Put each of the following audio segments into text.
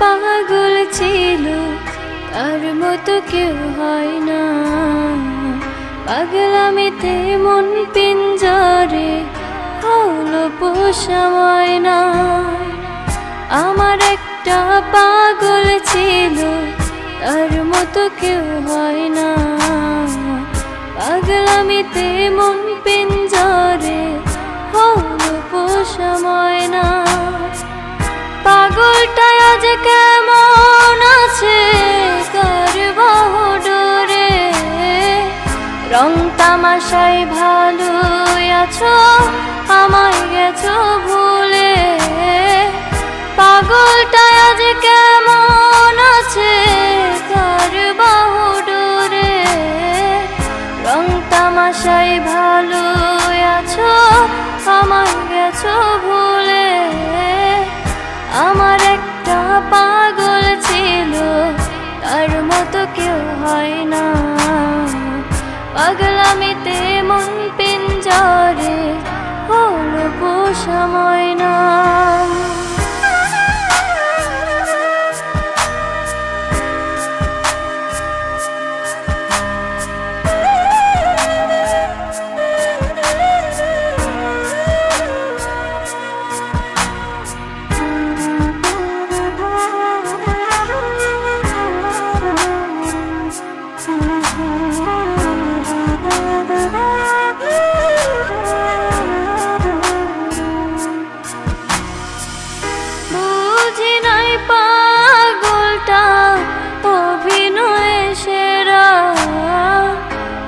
পাগল ছিল তার মতো কেউ হয় না। পাগলামিতে মন পিঞ্জরে হলো পোষা ময়না। আমার একটা পাগল ছিল তার মতো কেউ হয় না। পাগলামিতে মন পিঞ্জরে হলো পোষা ময়না। পাগলটা আজ কেমন আছে কার বাহুডোরে? রং তামাশায় ভালো আছো আমায় গেছো ভুলে। পাগলটা আজ কেমন আছে কার বাহুডোরে? রং তামাশায় ভালো আছো আমায় গেছো ভুলে। আমার একটা পাগল ছিল তার মতো কেউ হয় না। পাগলামিতে মন পিঞ্জরে হলো পোষা ময়না।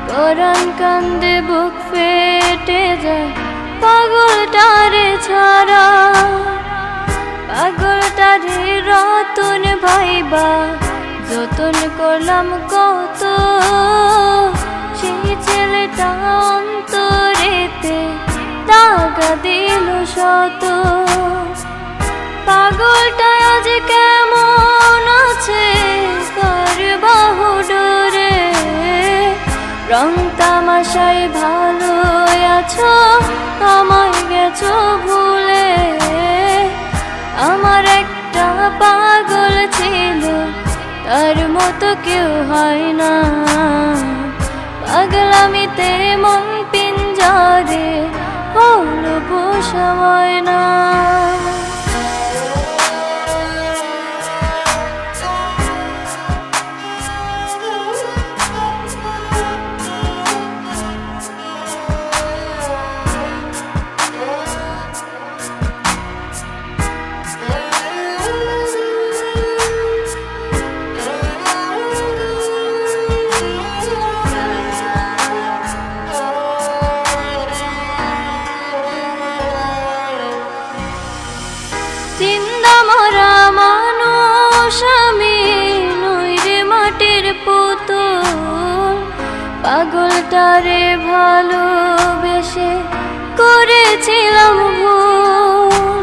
পরাণ কান্দে বুক ফেটে যায় পাগলটারে ছাড়া। পাগলটারে রতন ভাইবা যতন করলাম কত। সেই ছেলেটা অন্তরেতে দাগা দিল শত। পাগলটা আজ কেমন আছে কার বাহুডোরে? রং তামাশায় ভালো আছো আমায় গেছো ভুলে। আমার একটা পাগল ছিল তার মতো কেউ হয় না। পাগলামিতে মন পিঞ্জরে হলো পোষা ময়না। জিন্দা মরা মানুষ আমি নইরে মাটির পুতুল। পাগলটারে ভালোবেসে করেছিলাম ভুল।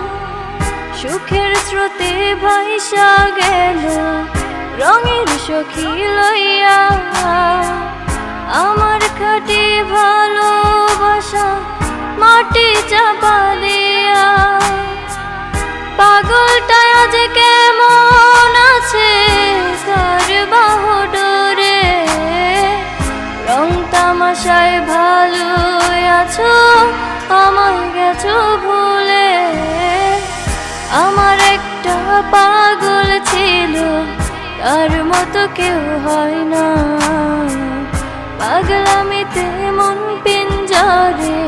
সুখের স্রোতে ভাইসা গেল রঙের সখী লইয়া। আমার খাঁটি ভালোবাসা মাটি চাপা দিয়া। পাগলটা আজ কেমন আছে কার বাহুডোরে? রং তামাশায় ভালো আছো আমায় গেছো ভুলে। আমার একটা পাগল ছিল তার মতো কেউ হয় না। পাগলামিতে মন পিঞ্জরে